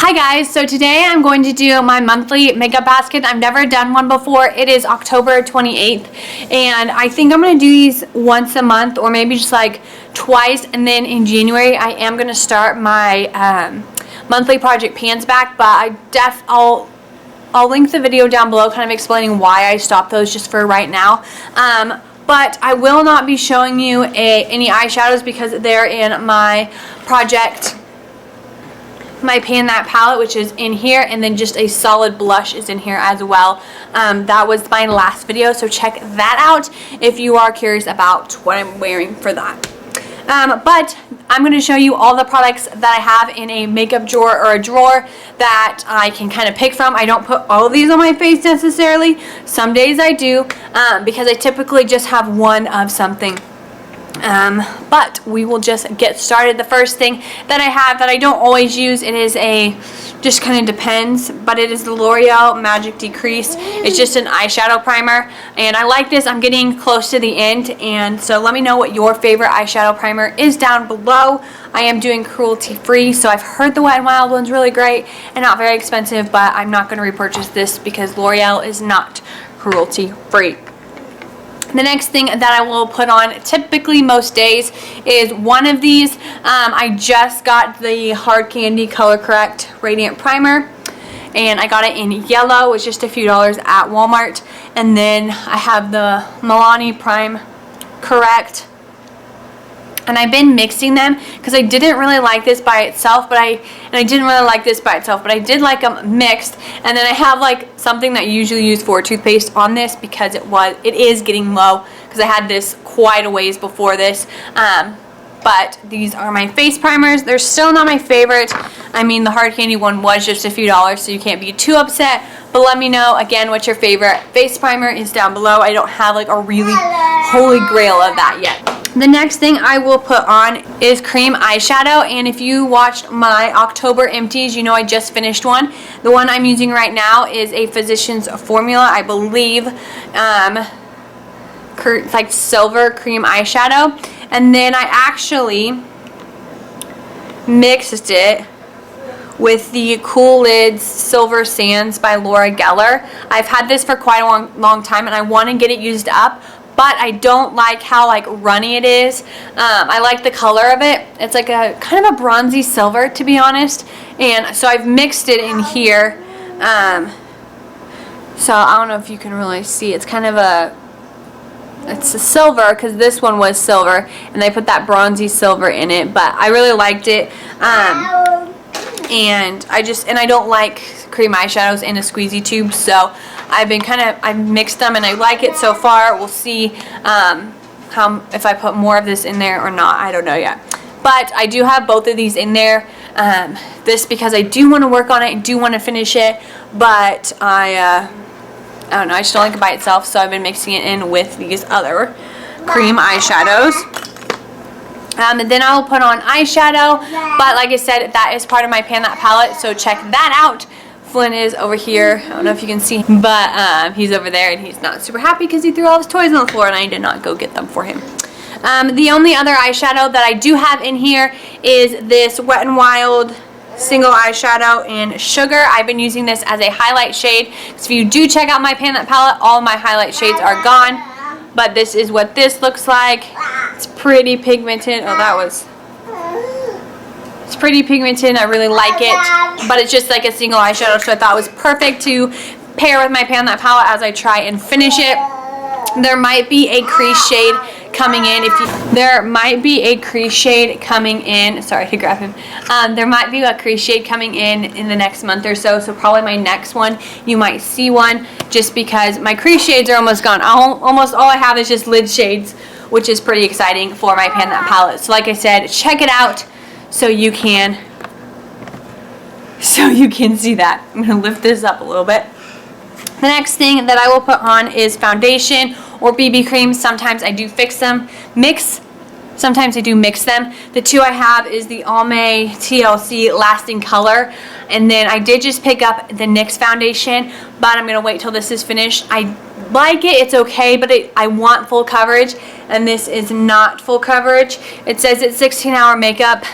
Hi guys, so today I'm going to do my monthly makeup basket. I've never done one before. It is October 28th and I think I'm going to do these once a month or maybe just like twice, and then in January I am going to start my monthly project pans back, but I'll link the video down below kind of explaining why I stopped those just for right now. But I will not be showing you any eyeshadows because they're in my project Pan That palette, which is in here, and then just a solid blush is in here as well. That was my last video, so check that out if you are curious about what I'm wearing for that. But I'm going to show you all the products that I have in a makeup drawer or a drawer that I can kind of pick from. I don't put all of these on my face necessarily. Some days I do because I typically just have one of something. But we will just get started. The first thing that I have that I don't always use, it is just kind of depends, but it is the L'Oreal Magic Decrease. It's just an eyeshadow primer, and I like this. I'm getting close to the end, and so let me know what your favorite eyeshadow primer is down below. I am doing cruelty free, so I've heard the Wet n Wild one's really great and not very expensive, but I'm not going to repurchase this because L'Oreal is not cruelty free. The next thing that I will put on typically most days is one of these. I just got the Hard Candy Color Correct Radiant Primer, and I got it in yellow. It was just a few dollars at Walmart. And then I have the Milani Prime Correct. And I've been mixing them because I didn't really like this by itself, but I didn't really like this by itself, but I did like them mixed. And then I have like something that I usually use for toothpaste on this because it is getting low because I had this quite a ways before this. But these are my face primers. They're still not my favorite. I mean, the Hard Candy one was just a few dollars, so you can't be too upset. But let me know again what your favorite face primer is down below. I don't have like a really holy grail of that yet. The next thing I will put on is cream eyeshadow, and if you watched my October empties, you know I just finished one. The one I'm using right now is a Physicians Formula, I believe. It's like silver cream eyeshadow, and then I actually mixed it with the Cool Lids Silver Sands by Laura Geller. I've had this for quite a long time and I want to get it used up, but I don't like how like runny it is. I like the color of it. It's like a kind of a bronzy silver, to be honest. And so I've mixed it in here. So I don't know if you can really see. It's kind of it's a silver because this one was silver, and they put that bronzy silver in it. But I really liked it. And I don't like cream eyeshadows in a squeezy tube, so I've mixed them and I like it so far. We'll see if I put more of this in there or not. I don't know yet. But I do have both of these in there. This because I do want to work on it, I do want to finish it, but I don't know, I just don't like it by itself, so I've been mixing it in with these other cream eyeshadows. And then I'll put on eyeshadow, but like I said, that is part of my Pan That palette, so check that out. Flynn is over here. I don't know if you can see, but he's over there and he's not super happy because he threw all his toys on the floor and I did not go get them for him. The only other eyeshadow that I do have in here is this Wet n Wild single eyeshadow in Sugar. I've been using this as a highlight shade. So if you do check out my Pan That palette, all my highlight shades are gone. But this is what this looks like. It's pretty pigmented. It's pretty pigmented. I really like it. But it's just like a single eyeshadow, so I thought it was perfect to pair with my Pan That palette as I try and finish it. There might be a crease shade coming in. There might be a crease shade coming in. Sorry to grab him. There might be a crease shade coming in the next month or so. So probably my next one, you might see one, just because my crease shades are almost gone. Almost all I have is just lid shades, which is pretty exciting for my Pan That palette. So like I said, check it out so you can see that. I'm gonna lift this up a little bit. The next thing that I will put on is foundation or BB cream. Sometimes I do mix. Sometimes I do mix them. The two I have is the Almay TLC Lasting Color. And then I did just pick up the NYX foundation, but I'm going to wait till this is finished. I like it, it's okay, but I want full coverage, and this is not full coverage. It says it's 16-hour makeup,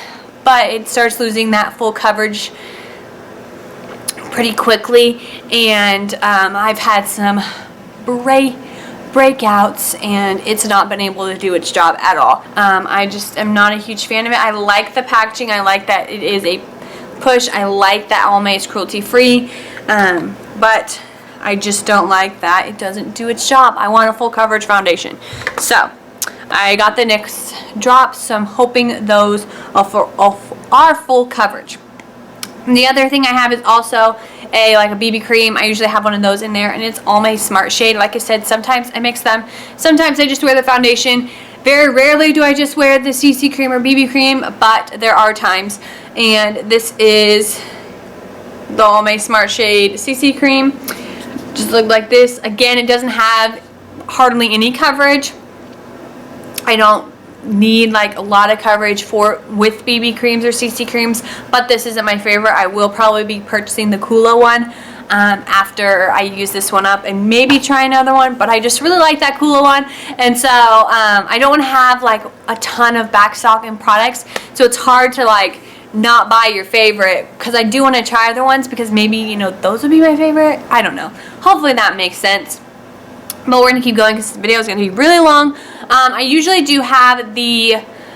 but it starts losing that full coverage pretty quickly, and I've had some breakouts, and it's not been able to do its job at all. I just am not a huge fan of it. I like the packaging. I like that it is a push. I like that Almay is cruelty free, but I just don't like that it doesn't do its job. I want a full coverage foundation. So I got the NYX drops, so I'm hoping those are full coverage. And the other thing I have is also a BB cream. I usually have one of those in there, and it's Almay Smart Shade. Like I said, sometimes I mix them. Sometimes I just wear the foundation. Very rarely do I just wear the CC cream or BB cream, but there are times. And this is the Almay Smart Shade CC cream. Just look like this. Again, it doesn't have hardly any coverage. I don't need like a lot of coverage with BB creams or CC creams, but this isn't my favorite. I will probably be purchasing the Kula one after I use this one up, and maybe try another one, but I just really like that Kula one. And so I don't want to have like a ton of backstock and products, so it's hard to like not buy your favorite, because I do want to try other ones, because maybe, you know, those would be my favorite. I don't know. Hopefully that makes sense. But we're going to keep going because this video is going to be really long. I usually do have the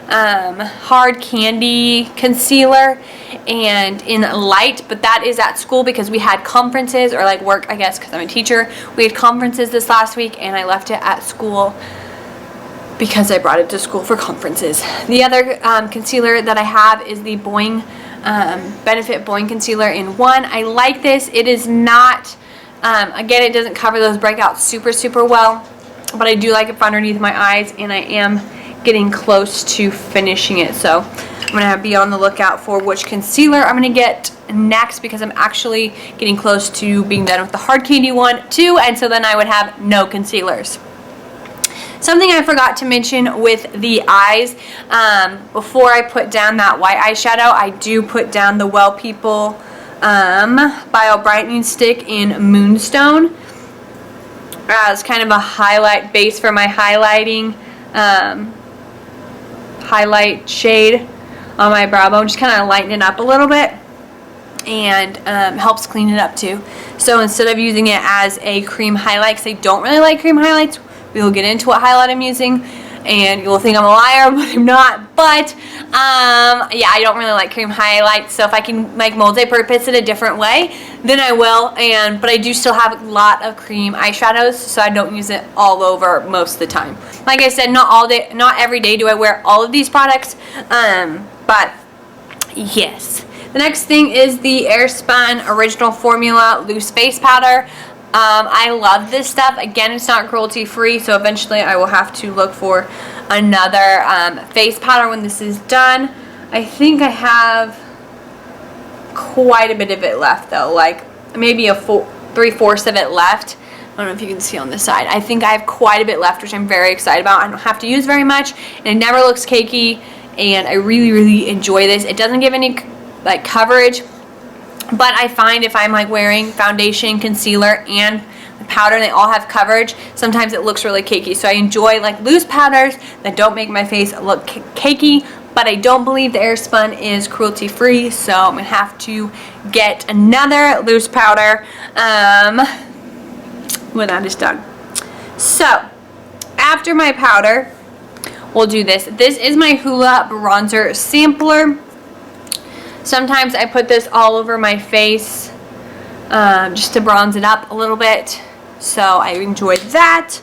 Hard Candy Concealer and in light, but that is at school because we had conferences, or like work, I guess, because I'm a teacher. We had conferences this last week, and I left it at school because I brought it to school for conferences. The other concealer that I have is the Boing Benefit Boing Concealer in 1. I like this. It is not... again, it doesn't cover those breakouts super well, but I do like it for underneath my eyes, and I am getting close to finishing it. So I'm going to be on the lookout for which concealer I'm going to get next, because I'm actually getting close to being done with the Hard Candy one too, and so then I would have no concealers. Something I forgot to mention with the eyes, before I put down that white eyeshadow, I do put down the Well People Bio Brightening Stick in Moonstone as kind of a highlight base for my highlighting highlight shade on my brow bone. Just kind of lighten it up a little bit, and helps clean it up too. So instead of using it as a cream highlight, because I don't really like cream highlights, we will get into what highlight I'm using, and you'll think I'm a liar, but I'm not. But yeah, I don't really like cream highlights, so if I can like multi-purpose it a different way, then I will. But I do still have a lot of cream eyeshadows, so I don't use it all over most of the time. Like I said, not all day, not every day do I wear all of these products, but yes. The next thing is the Airspun Original Formula Loose Face Powder. I love this stuff. Again, it's not cruelty free, so eventually I will have to look for another face powder when this is done. I think I have quite a bit of it left though, like maybe a 3/4 of it left. I don't know if you can see on this side. I think I have quite a bit left, which I'm very excited about. I don't have to use very much, and it never looks cakey, and I really enjoy this. It doesn't give any like coverage, but I find if I'm like wearing foundation, concealer, and powder, and they all have coverage, sometimes it looks really cakey. So I enjoy like loose powders that don't make my face look cakey, but I don't believe the Airspun is cruelty free, so I'm gonna have to get another loose powder when that is done. So after my powder, we'll do this. This is my Hoola bronzer sampler. Sometimes I put this all over my face just to bronze it up a little bit, so I enjoyed that.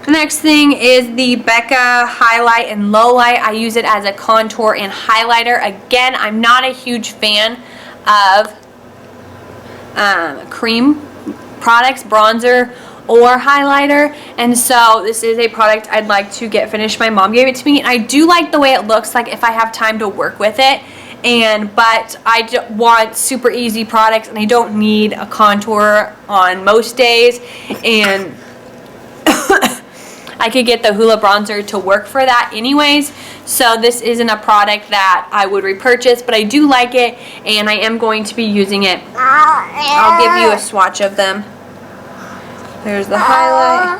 The next thing is the Becca Highlight and Low Light. I use it as a contour and highlighter. Again, I'm not a huge fan of cream products, bronzer or highlighter, and so this is a product I'd like to get finished. My mom gave it to me, and I do like the way it looks like if I have time to work with it. But I want super easy products, and I don't need a contour on most days, and I could get the Hoola bronzer to work for that anyways. So this isn't a product that I would repurchase, but I do like it, and I am going to be using it. I'll give you a swatch of them. There's the highlight.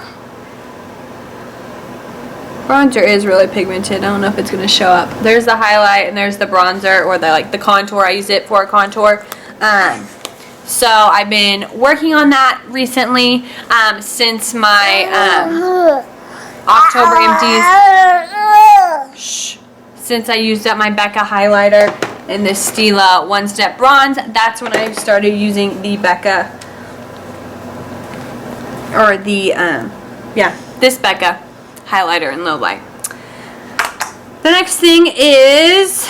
Bronzer is really pigmented. I don't know if it's going to show up. There's the highlight, and there's the bronzer, or the contour. I use it for a contour. So I've been working on that recently since my October empties. Since I used up my Becca highlighter and this Stila One Step Bronze, that's when I started using the Becca, or the, this Becca highlighter in low light. The next thing is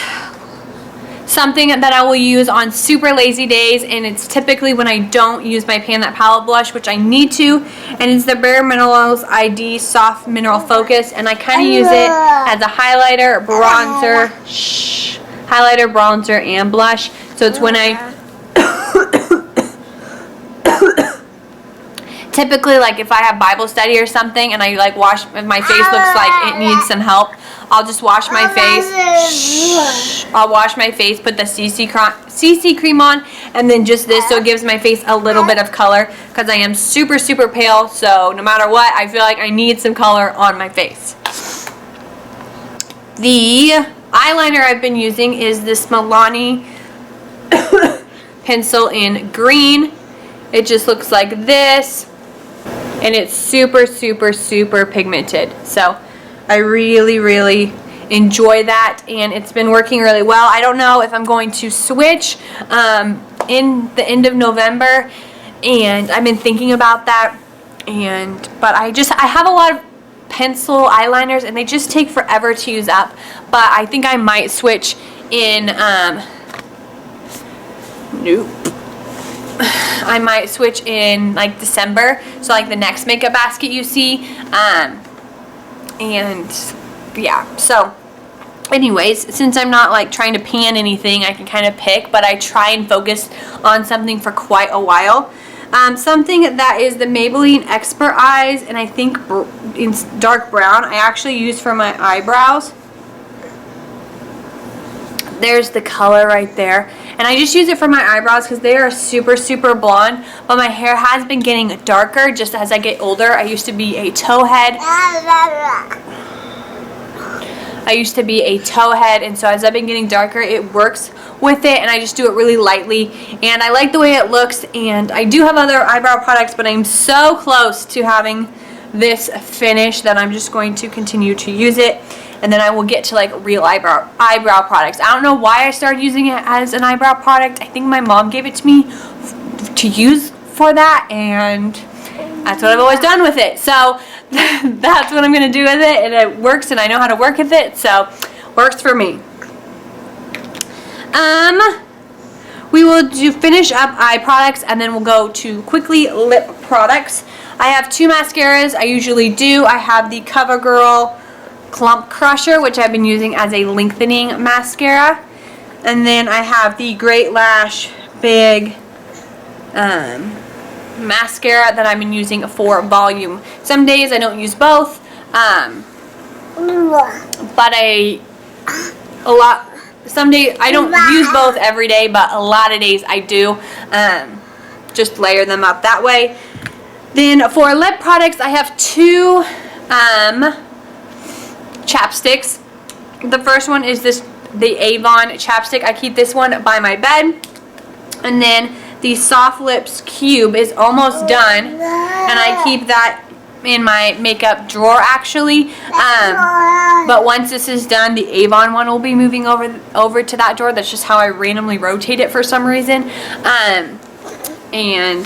something that I will use on super lazy days, and it's typically when I don't use my Pan That Palette blush, which I need to, and it's the Bare Minerals ID Soft Mineral Focus, and I kind of use it as a highlighter, bronzer, and blush. So it's when I typically, like if I have Bible study or something and I like wash, if my face looks like it needs some help, I'll just wash my face. I'll wash my face, put the CC cream on, and then just this, so it gives my face a little bit of color, because I am super, super pale, so no matter what, I feel like I need some color on my face. The eyeliner I've been using is this Milani pencil in green. It just looks like this, and it's super, super, super pigmented. So I really, really enjoy that, and it's been working really well. I don't know if I'm going to switch in the end of November, and I've been thinking about that. But I have a lot of pencil eyeliners, and they just take forever to use up. But I think I might switch in. Nope. I might switch in like December, so like the next makeup basket you see, and yeah. So anyways, since I'm not like trying to pan anything, I can kind of pick, but I try and focus on something for quite a while. Something that is the Maybelline Expert Eyes, and I think in dark brown, I actually use for my eyebrows. There's the color right there, and I just use it for my eyebrows because they are super, super blonde, but my hair has been getting darker just as I get older. I used to be a towhead, and so as I've been getting darker, it works with it, and I just do it really lightly, and I like the way it looks. And I do have other eyebrow products, but I'm so close to having this finish that I'm just going to continue to use it, and then I will get to like real eyebrow products. I don't know why I started using it as an eyebrow product. I think my mom gave it to me to use for that, and that's what I've always done with it. So that's what I'm going to do with it, and it works, and I know how to work with it, so works for me. We will finish up eye products, and then we'll go to quickly lip products. I have two mascaras. I usually do. I have the CoverGirl Clump Crusher, which I've been using as a lengthening mascara, and then I have the Great Lash Big mascara that I've been using for volume. Some days I don't use both, but some days I don't use both every day, but a lot of days I do. Just layer them up that way. Then for lip products, I have two chapsticks. The first one is the Avon chapstick. I keep this one by my bed, and then the Soft Lips Cube is almost done, and I keep that in my makeup drawer actually. But once this is done, the Avon one will be moving over to that drawer. That's just how I randomly rotate it for some reason. And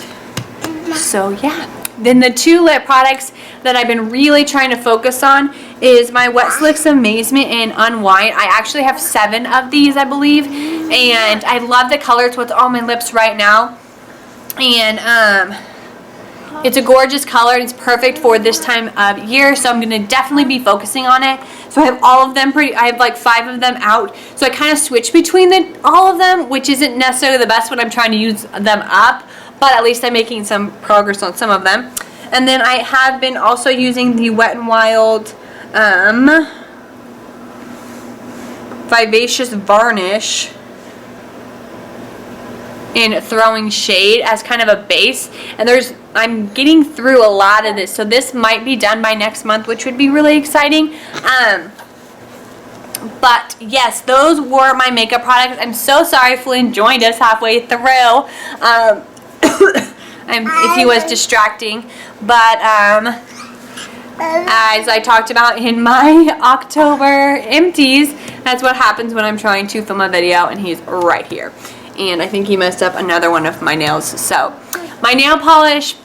so yeah. Then the two lip products that I've been really trying to focus on is my Wet Slicks Amazement and Unwind. I actually have 7 of these, I believe, and I love the color. It's what's on my lips right now, and it's a gorgeous color, and it's perfect for this time of year, so I'm going to definitely be focusing on it. So I have all of them I have like 5 of them out, so I kind of switch between all of them, which isn't necessarily the best when I'm trying to use them up, but at least I'm making some progress on some of them. And then I have been also using the Wet n Wild Vivacious Varnish in Throwing Shade as kind of a base, and I'm getting through a lot of this, so this might be done by next month, which would be really exciting. But yes, those were my makeup products. I'm so sorry Flynn joined us halfway through. if he was distracting. But as I talked about in my October empties, that's what happens when I'm trying to film a video and he's right here. And I think he messed up another one of my nails. So my nail polish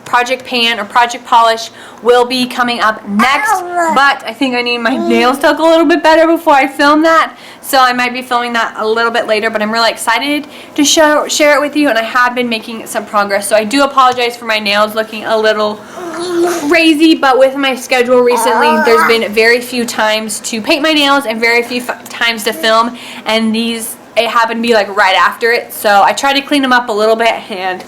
project pan or project polish will be coming up next, but I think I need my nails to look a little bit better before I film that, so I might be filming that a little bit later. But I'm really excited to share it with you, and I have been making some progress. So I do apologize for my nails looking a little crazy, but with my schedule recently, there's been very few times to paint my nails and very few times to film, and it happened to be like right after it, so I tried to clean them up a little bit and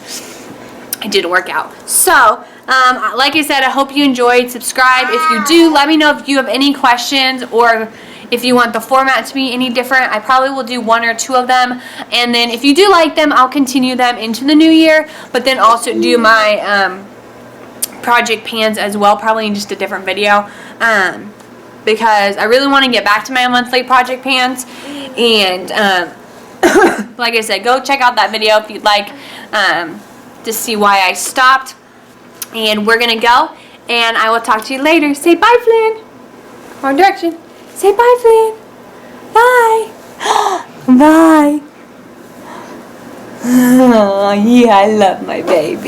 it didn't work out. So like I said, I hope you enjoyed. Subscribe if you do. Let me know if you have any questions or if you want the format to be any different. I probably will do 1 or 2 of them, and then if you do like them, I'll continue them into the new year, but then also do my project pans as well, probably in just a different video, because I really want to get back to my monthly project pans. And like I said, go check out that video if you'd like to see why I stopped. And we're gonna go, and I will talk to you later. Say bye, Flynn. Wrong direction. Say bye, Flynn. Bye. Bye. Oh, yeah, I love my baby.